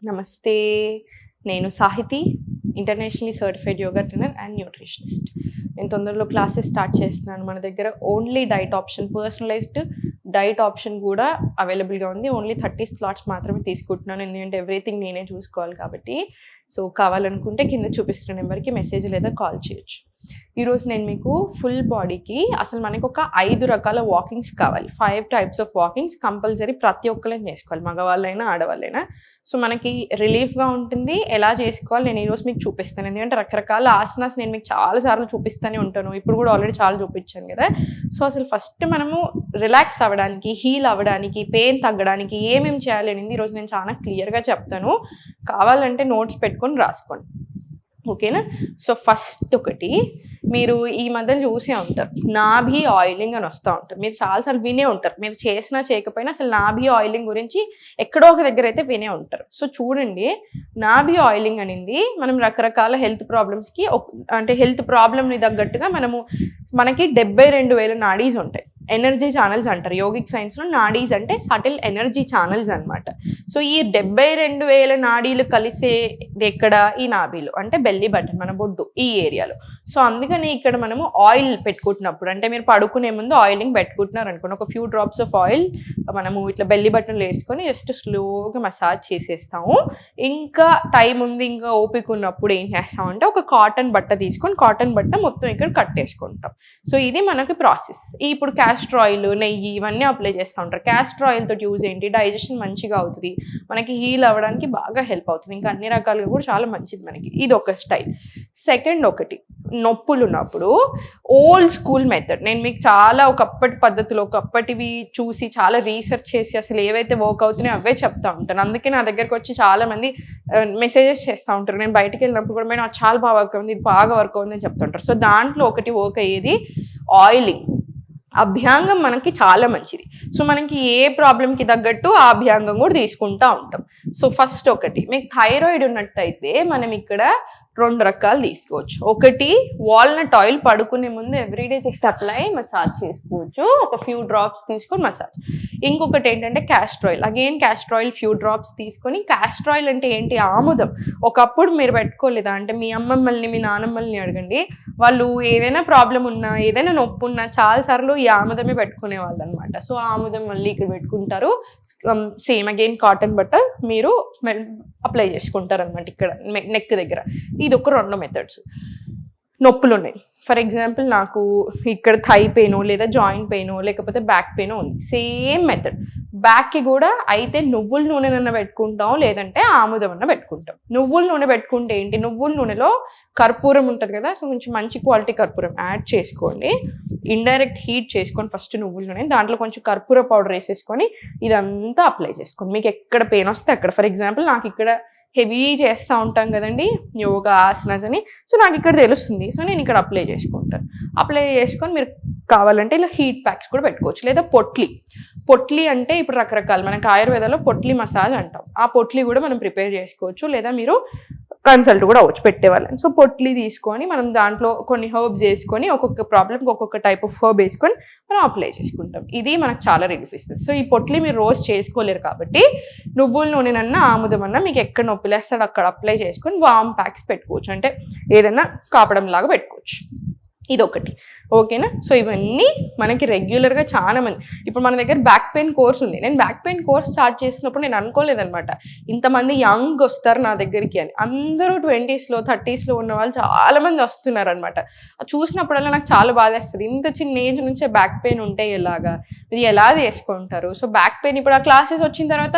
నమస్తే. నేను Sahithi, internationally certified yoga trainer and nutritionist. నేను తొందరలో క్లాసెస్ స్టార్ట్ చేస్తున్నాను. మన దగ్గర only diet option, personalised diet option కూడా అవైలబుల్గా ఉంది. ఓన్లీ 30 స్లాట్స్ మాత్రమే తీసుకుంటున్నాను, ఎందుకంటే ఎవ్రీథింగ్ నేనే చూసుకోవాలి కాబట్టి. సో కావాలనుకుంటే కింద చూపిస్తున్న నెంబర్కి మెసేజ్ లేదా కాల్ చేయొచ్చు. ఈరోజు నేను మీకు ఫుల్ బాడీకి అసలు మనకు ఒక 5 రకాల వాకింగ్స్ కావాలి. 5 టైప్స్ ఆఫ్ వాకింగ్స్ కంపల్సరీ ప్రతి ఒక్కరైనా చేసుకోవాలి, మగవాళ్ళైనా ఆడవాళ్ళైనా. సో మనకి రిలీఫ్గా ఉంటుంది. ఎలా చేసుకోవాలి నేను ఈరోజు మీకు చూపిస్తాను, ఎందుకంటే రకరకాల ఆసనాస్ నేను మీకు చాలాసార్లు చూపిస్తూనే ఉంటాను. ఇప్పుడు కూడా ఆల్రెడీ చాలా చూపించాను కదా. సో అసలు ఫస్ట్ మనము రిలాక్స్ అవ్వడానికి, హీల్ అవ్వడానికి, పెయిన్ తగ్గడానికి ఏమేమి చేయాలి అనేది ఈరోజు నేను చాలా క్లియర్గా చెప్తాను. కావాలంటే నోట్స్ పెట్టుకొని రాసుకోండి, ఓకేనా. సో ఫస్ట్ ఒకటి, మీరు ఈ మధ్య చూసే ఉంటారు, నాభి ఆయిలింగ్ అని వస్తూ ఉంటారు. మీరు చాలాసార్లు వినే ఉంటారు, మీరు చేసినా చేయకపోయినా అసలు నాభి ఆయిలింగ్ గురించి ఎక్కడో ఒక దగ్గర అయితే వినే ఉంటారు. సో చూడండి, నాభి ఆయిలింగ్ అనేది మనం రకరకాల హెల్త్ ప్రాబ్లమ్స్కి, అంటే హెల్త్ ప్రాబ్లమ్ని తగ్గట్టుగా మనకి 72,000 నాడీస్ ఉంటాయి. ఎనర్జీ ఛానల్స్ అంటారు యోగిక్ సైన్స్లో. నాడీస్ అంటే సటిల్ ఎనర్జీ ఛానల్స్ అనమాట. సో ఈ 72,000 నాడీలు కలిసేది ఎక్కడ? ఈ నాభీలు, అంటే బెల్లీ బటన్, మన బొడ్డు, ఈ ఏరియాలో. సో అందుకని ఇక్కడ మనము ఆయిల్ పెట్టుకుంటున్నప్పుడు, అంటే మీరు పడుకునే ముందు ఆయిలింగ్ పెట్టుకుంటున్నారు అనుకోండి, ఒక ఫ్యూ డ్రాప్స్ ఆఫ్ ఆయిల్ మనము ఇట్లా బెల్లీ బటన్లో వేసుకొని జస్ట్ స్లోగా మసాజ్ చేసేస్తాము. ఇంకా టైం ఉంది, ఇంకా ఓపిక ఉన్నప్పుడు ఏం చేస్తామంటే ఒక కాటన్ బట్ట తీసుకొని కాటన్ బట్ట మొత్తం ఇక్కడ కట్టేసుకుంటాం. సో ఇది మనకి ప్రాసెస్. ఇప్పుడు క్యాస్టర్ ఆయిల్, నెయ్యి ఇవన్నీ అప్లై చేస్తూ ఉంటారు. క్యాస్టర్ ఆయిల్ తోటి యూజ్ ఏంటి, డైజెషన్ మంచిగా అవుతుంది, మనకి హీల్ అవ్వడానికి బాగా హెల్ప్ అవుతుంది, ఇంకా అన్ని రకాలుగా కూడా చాలా మంచిది మనకి. ఇది ఒక స్టైల్. సెకండ్ ఒకటి, నొప్పులు ఉన్నప్పుడు ఓల్డ్ స్కూల్ మెథడ్, నేను మీకు చాలా ఒకప్పటి పద్ధతులు, ఒకప్పటివి చూసి చాలా రీసెర్చ్ చేసి అసలు ఏవైతే వర్క్ అవుతున్నాయో అవే చెప్తా ఉంటాను. అందుకే నా దగ్గరకు వచ్చి చాలా మంది మెసేజెస్ చేస్తూ ఉంటారు. నేను బయటకు వెళ్ళినప్పుడు కూడా నేను చాలా బాగా వర్క్ అవుతుంది, ఇది బాగా వర్క్ అవుతుంది అని చెప్తుంటారు. సో దాంట్లో ఒకటి వర్క్ అయ్యేది ఆయిలింగ్. అభ్యాంగం మనకి చాలా మంచిది. సో మనకి ఏ ప్రాబ్లంకి తగ్గట్టు ఆ అభ్యాంగం కూడా తీసుకుంటూ ఉంటాం. సో ఫస్ట్ ఒకటి, మీకు థైరాయిడ్ ఉన్నట్టయితే మనం ఇక్కడ 2 రకాలు తీసుకోవచ్చు. ఒకటి, వాల్నట్ ఆయిల్ పడుకునే ముందు ఎవ్రీడే జస్ట్ అప్లై మసాజ్ చేసుకోవచ్చు, ఒక ఫ్యూ డ్రాప్స్ తీసుకొని మసాజ్. ఇంకొకటి ఏంటంటే castor oil. Again castor oil few drops తీసుకొని, క్యాస్టర్ ఆయిల్ అంటే ఏంటి, ఆముదం. ఒకప్పుడు మీరు పెట్టుకోలేదా అంటే మీ అమ్మమ్మల్ని, మీ నానమ్మల్ని అడగండి, వాళ్ళు ఏదైనా ప్రాబ్లం ఉన్నా, ఏదైనా నొప్పి ఉన్నా చాలాసార్లు ఈ ఆముదమే పెట్టుకునే వాళ్ళు అనమాట. సో ఆముదం మళ్ళీ ఇక్కడ పెట్టుకుంటారు. సేమ్ అగైన్ కాటన్ బట్ట మీరు అప్లై చేసుకుంటారు అనమాట ఇక్కడ నెక్ దగ్గర. ఇది ఒక 2 మెథడ్స్. నొప్పులు ఉన్నాయి, ఫర్ ఎగ్జాంపుల్ నాకు ఇక్కడ థై పెయిన్ లేదా జాయింట్ పెయిన్ లేకపోతే బ్యాక్ పెయిన్ ఉంది, సేమ్ మెథడ్. బ్యాక్కి కూడా అయితే నువ్వుల నూనెనన్నా పెట్టుకుంటాం, లేదంటే ఆముదం అన్న పెట్టుకుంటాం. నువ్వుల నూనె పెట్టుకుంటే ఏంటి, నువ్వుల నూనెలో కర్పూరం ఉంటుంది కదా, సో కొంచెం మంచి క్వాలిటీ కర్పూరం యాడ్ చేసుకోండి. ఇండైరెక్ట్ హీట్ చేసుకొని ఫస్ట్ నువ్వుల నూనె, దాంట్లో కొంచెం కర్పూర పౌడర్ వేసేసుకొని ఇదంతా అప్లై చేసుకోండి. మీకు ఎక్కడ పెయిన్ వస్తే అక్కడ. ఫర్ ఎగ్జాంపుల్ నాకు ఇక్కడ హెవీ చేస్తూ ఉంటాం కదండి యోగా ఆసనాస్ అని, సో నాకు ఇక్కడ తెలుస్తుంది. సో నేను ఇక్కడ అప్లై చేసుకుంటాను. అప్లై చేసుకొని మీరు కావాలంటే ఇలా హీట్ ప్యాక్స్ కూడా పెట్టుకోవచ్చు. లేదా పొట్లి అంటే ఇప్పుడు రకరకాలు, మనకి ఆయుర్వేదంలో పొట్లి మసాజ్ అంటాం. ఆ పొట్లి కూడా మనం ప్రిపేర్ చేసుకోవచ్చు, లేదా మీరు కన్సల్ట్ కూడా అవ్వచ్చు పెట్టేవాళ్ళని. సో పొట్లి తీసుకొని మనం దాంట్లో కొన్ని హర్బ్స్ వేసుకొని, ఒక్కొక్క ప్రాబ్లమ్కి ఒక్కొక్క టైప్ ఆఫ్ హర్బ్ వేసుకొని మనం అప్లై చేసుకుంటాం. ఇది మనకు చాలా రిలీఫ్ ఇస్తుంది. సో ఈ పొట్లి మీరు రోజు చేసుకోలేరు కాబట్టి నువ్వుల నూనెనన్నా ఆముదం అన్నా మీకు ఎక్కడ నొప్పి లేస్తాడో అక్కడ అప్లై చేసుకొని వామ్ ప్యాక్స్ పెట్టుకోవచ్చు, అంటే ఏదైనా కాపడం లాగా పెట్టుకోవచ్చు. ఇదొకటి, ఓకేనా. సో ఇవన్నీ మనకి రెగ్యులర్గా చాలా మంది, ఇప్పుడు మన దగ్గర బ్యాక్ పెయిన్ కోర్స్ ఉంది. నేను బ్యాక్ పెయిన్ కోర్స్ స్టార్ట్ చేసినప్పుడు నేను అనుకోలేదనమాట ఇంతమంది యంగ్ వస్తారు నా దగ్గరికి అని. అందరూ 20స్లో 30స్లో ఉన్న వాళ్ళు చాలామంది వస్తున్నారు అనమాట. చూసినప్పుడల్లా నాకు చాలా బాధేస్తుంది, ఇంత చిన్న ఏజ్ నుంచే బ్యాక్ పెయిన్ ఉంటే ఎలాగా, ఇది ఎలా చేసుకుంటారు. సో బ్యాక్ పెయిన్ ఇప్పుడు ఆ క్లాసెస్ వచ్చిన తర్వాత,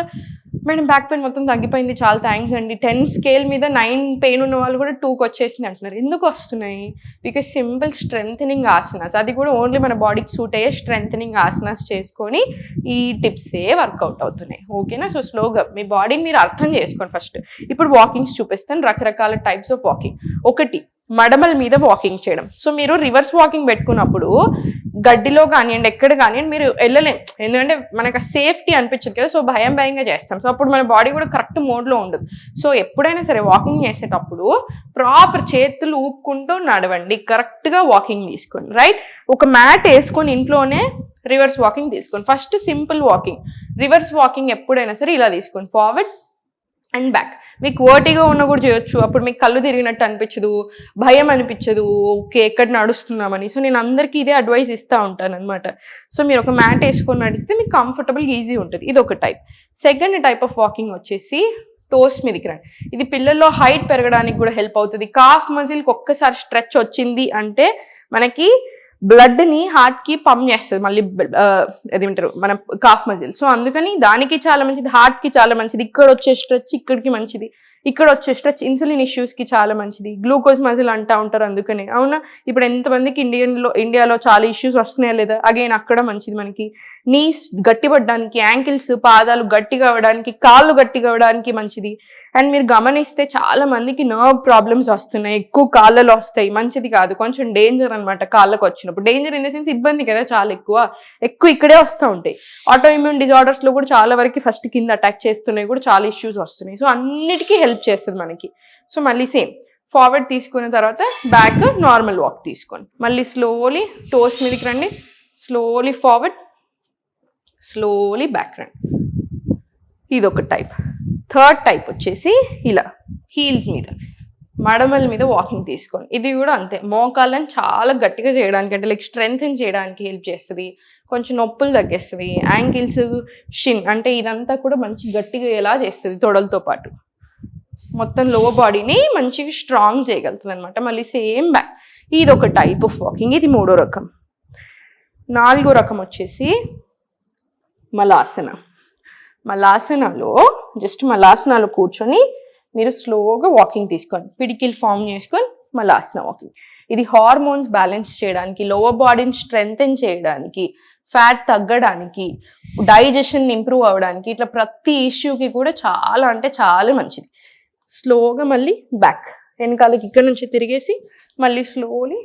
మేడం బ్యాక్ పెయిన్ మొత్తం తగ్గిపోయింది, చాలా థ్యాంక్స్ అండి, 10 స్కేల్ మీద 9 పెయిన్ ఉన్న వాళ్ళు కూడా 2కి వచ్చేసింది అంటున్నారు. ఎందుకు వస్తున్నాయి? బికాజ్ సింపుల్ స్ట్రెంథనింగ్ ఆసనాస్, అది కూడా ఓన్లీ మన బాడీకి సూట్ అయ్యే స్ట్రెంథనింగ్ ఆసనాస్ చేసుకొని ఈ టిప్సే వర్కౌట్ అవుతున్నాయి, ఓకేనా. సో స్లోగా మీ బాడీని మీరు అర్థం చేసుకోండి ఫస్ట్. ఇప్పుడు వాకింగ్స్ చూపిస్తాను, రకరకాల టైప్స్ ఆఫ్ వాకింగ్. ఒకటి, మడమల మీద వాకింగ్ చేయడం. సో మీరు రివర్స్ వాకింగ్ పెట్టుకున్నప్పుడు గడ్డిలో కానివ్వండి, ఎక్కడ కానివ్వండి మీరు వెళ్ళలేం, ఎందుకంటే మనకు సేఫ్టీ అనిపించదు కదా. సో భయంగా చేస్తాం. సో అప్పుడు మన బాడీ కూడా కరెక్ట్ మోడ్లో ఉండదు. సో ఎప్పుడైనా సరే వాకింగ్ చేసేటప్పుడు ప్రాపర్ చేతులు ఊపుకుంటూ నడవండి, కరెక్ట్గా వాకింగ్ తీసుకోండి, రైట్. ఒక మ్యాట్ వేసుకొని ఇంట్లోనే రివర్స్ వాకింగ్ తీసుకోండి. First simple walking, reverse walking ఎప్పుడైనా సరే ఇలా తీసుకోండి, ఫార్వర్డ్ అండ్ బ్యాక్. మీకు వర్టిగా ఉన్న కూడా చేయొచ్చు. అప్పుడు మీకు కళ్ళు తిరిగినట్టు అనిపించదు, భయం అనిపించదు, ఓకే ఎక్కడ నడుస్తున్నామని. సో నేను అందరికీ ఇదే అడ్వైస్ ఇస్తూ ఉంటాను అనమాట. సో మీరు ఒక మ్యాట్ వేసుకొని నడిస్తే మీకు కంఫర్టబుల్గా ఈజీ ఉంటుంది. ఇది ఒక type. Second type of walking వచ్చేసి టోస్ మీదకి రండి. ఇది పిల్లల్లో హైట్ పెరగడానికి కూడా హెల్ప్ అవుతుంది. కాఫ్ మజిల్కి ఒక్కసారి స్ట్రెచ్ వచ్చింది అంటే మనకి బ్లడ్ని హార్ట్కి పంప్ చేస్తుంది మళ్ళీ, ఏమంటారు మన కాఫ్ మజిల్. సో అందుకని దానికి చాలా మంచిది, హార్ట్కి చాలా మంచిది. ఇక్కడ వచ్చే స్ట్రెచ్ ఇక్కడికి మంచిది, ఇక్కడ వచ్చే స్ట్రెచ్ ఇన్సులిన్ ఇష్యూస్కి చాలా మంచిది. గ్లూకోజ్ మజిల్ అంటూ ఉంటారు అందుకనే. అవునా, ఇప్పుడు ఎంతమందికి ఇండియాలో చాలా ఇష్యూస్ వస్తున్నాయా లేదా, అగైన్ అక్కడ మంచిది మనకి. నీస్ గట్టిపడడానికి, యాంకిల్స్ పాదాలు గట్టిగా అవ్వడానికి, కాళ్ళు గట్టిగా అవ్వడానికి మంచిది. అండ్ మీరు గమనిస్తే చాలా మందికి నర్వ్ ప్రాబ్లమ్స్ వస్తున్నాయి, ఎక్కువ కాళ్ళలో వస్తాయి, మంచిది కాదు, కొంచెం డేంజర్ అనమాట. కాళ్ళకు వచ్చినప్పుడు డేంజర్ ఇన్ ద సెన్స్ ఇబ్బంది కదా, చాలా ఎక్కువ ఇక్కడే వస్తూ ఉంటాయి. ఆటో ఇమ్యూన్ డిజార్డర్స్లో కూడా చాలా వరకు ఫస్ట్ కింద అటాక్ చేస్తున్నాయి, కూడా చాలా ఇష్యూస్ వస్తున్నాయి. సో అన్నిటికీ హెల్ప్ చేస్తుంది మనకి. సో మళ్ళీ సేమ్ ఫార్వర్డ్ తీసుకున్న తర్వాత బ్యాక్ నార్మల్ వాక్ తీసుకోండి. మళ్ళీ స్లోలీ టోస్ మీదకి రండి, స్లోలీ ఫార్వర్డ్, స్లోలీ బ్యాక్ రండి. ఇది ఒక టైప్. థర్డ్ టైప్ వచ్చేసి ఇలా హీల్స్ మీద, మడమల మీద వాకింగ్ తీసుకోండి. ఇది కూడా అంతే, మోకాళ్ళని చాలా గట్టిగా చేయడానికి, అంటే లైక్ స్ట్రెంగ్తెన్ చేయడానికి హెల్ప్ చేస్తుంది, కొంచెం నొప్పులు తగ్గిస్తుంది. యాంకిల్స్, షిన్ అంటే ఇదంతా కూడా మంచి గట్టిగా ఎలా చేస్తుంది, తొడలతో పాటు మొత్తం లోవర్ బాడీని మంచిగా స్ట్రాంగ్ చేయగలుగుతుంది అనమాట. మళ్ళీ సేమ్ బ్యాక్. ఇది ఒక టైప్ ఆఫ్ వాకింగ్. ఇది 3వ రకం. 4వ రకం వచ్చేసి మలాసన. మలాసనలో మలాసనలో కూర్చొని మీరు స్లోగా వాకింగ్ తీసుకోండి, పిడికిల్ ఫామ్ చేసుకొని మలాసన వాకింగ్. ఇది హార్మోన్స్ బ్యాలెన్స్ చేయడానికి, లోవర్ బాడీని స్ట్రెంగ్తెన్ చేయడానికి, ఫ్యాట్ తగ్గడానికి, డైజెషన్ ఇంప్రూవ్ అవ్వడానికి, ఇట్లా ప్రతి ఇష్యూకి కూడా చాలా అంటే చాలా మంచిది. స్లోగా మళ్ళీ బ్యాక్, వెనకాలకి ఇక్కడ నుంచి తిరిగేసి మళ్ళీ స్లోలీ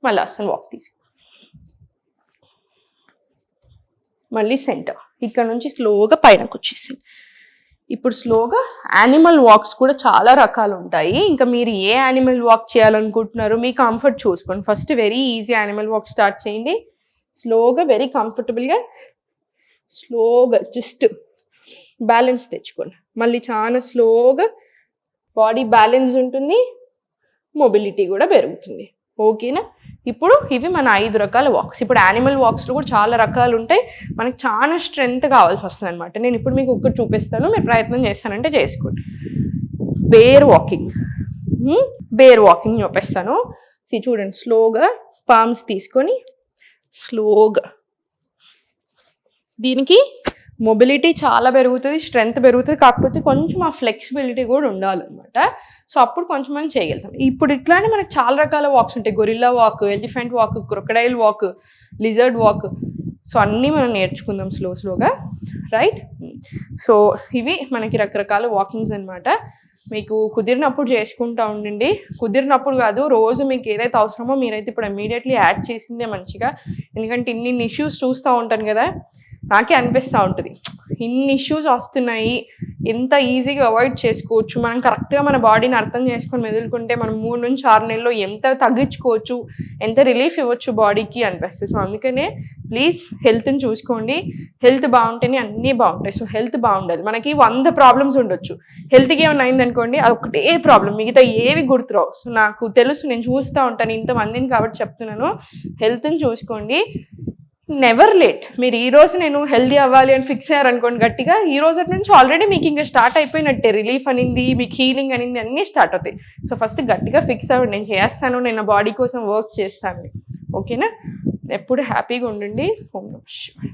మలాసన వాక్ తీసుకో. మళ్ళీ సెంటర్, ఇక్కడ నుంచి స్లోగా పైనకు వచ్చేసింది. ఇప్పుడు స్లోగా యానిమల్ వాక్స్ కూడా చాలా రకాలు ఉంటాయి. ఇంకా మీరు ఏ యానిమల్ వాక్ చేయాలనుకుంటున్నారో మీ కంఫర్ట్ చూసుకోండి. First very easy animal walk start చేయండి. స్లోగా వెరీ కంఫర్టబుల్గా స్లోగా జస్ట్ బ్యాలెన్స్ తెచ్చుకోండి. మళ్ళీ చాలా స్లోగా బాడీ బ్యాలెన్స్ ఉంటుంది, మొబిలిటీ కూడా పెరుగుతుంది. ఓకేనా? ఇప్పుడు ఇవి మన 5 రకాల వాక్స్. ఇప్పుడు యానిమల్ వాక్స్లో కూడా చాలా రకాలు ఉంటాయి, మనకి చాలా స్ట్రెంగ్త్ కావాల్సి వస్తుంది అనమాట. నేను ఇప్పుడు మీకు ఒక్కటి చూపిస్తాను, మీరు ప్రయత్నం చేస్తానంటే చేసుకోండి. బేర్ వాకింగ్ చూపిస్తాను. చూడండి, స్లోగా పామ్స్ తీసుకొని స్లోగా, దీనికి మొబిలిటీ చాలా పెరుగుతుంది, స్ట్రెంగ్త్ పెరుగుతుంది, కాకపోతే కొంచెం ఆ ఫ్లెక్సిబిలిటీ కూడా ఉండాలన్నమాట. సో అప్పుడు కొంచెం మనం చేయగలుగుతాం. ఇప్పుడు ఇట్లానే మనకు చాలా రకాల వాక్స్ ఉంటాయి, gorilla walk, elephant walk, crocodile walk, lizard walk. So అన్నీ మనం నేర్చుకుందాం స్లోగా, రైట్? సో ఇవి మనకి రకరకాల వాకింగ్స్ అనమాట. మీకు కుదిరినప్పుడు చేసుకుంటూ ఉండండి. కుదిరినప్పుడు కాదు, రోజు మీకు ఏదైతే అవసరమో మీరైతే ఇప్పుడు ఇమీడియట్లీ యాడ్ చేసిందే మంచిగా. ఎందుకంటే ఇన్ని ఇష్యూస్ చూస్తూ ఉంటాను కదా, నాకే అనిపిస్తూ ఉంటుంది ఇన్ని ఇష్యూస్ వస్తున్నాయి, ఎంత ఈజీగా అవాయిడ్ చేసుకోవచ్చు, మనం కరెక్ట్గా మన బాడీని అర్థం చేసుకొని మెదులుకుంటే మనం 3 నుంచి 6 నెలల్లో ఎంత తగ్గించుకోవచ్చు, ఎంత రిలీఫ్ ఇవ్వచ్చు బాడీకి అనిపిస్తుంది. సో అందుకనే ప్లీజ్ హెల్త్ని చూసుకోండి. హెల్త్ బాగుంటేనే అన్నీ బాగుంటాయి. సో హెల్త్ బాగుండాలి. మనకి 100 ప్రాబ్లమ్స్ ఉండొచ్చు, హెల్త్కి ఏమైనా అయిందనుకోండి అది ఒకటే ప్రాబ్లం, మిగతా ఏవి గుర్తురావు. సో నాకు తెలుసు, నేను చూస్తూ ఉంటాను ఇంతమందిని కాబట్టి చెప్తున్నాను. హెల్త్ని చూసుకోండి, నెవర్ లేట్. మీరు ఈ రోజు నేను హెల్దీ అవ్వాలి అని ఫిక్స్ అయ్యారనుకోండి గట్టిగా, ఈ రోజు నుంచి ఆల్రెడీ మీకు ఇంకా స్టార్ట్ అయిపోయినట్టే. రిలీఫ్ అనింది, మీకు హీలింగ్ అనింది, అన్నీ స్టార్ట్ అవుతాయి. సో ఫస్ట్ గట్టిగా ఫిక్స్ అవ్వండి, నేను చేస్తాను, నేను నా బాడీ కోసం వర్క్ చేస్తాను. ఓకేనా? ఎప్పుడు హ్యాపీగా ఉండండి. ఓం నమః శివాయ.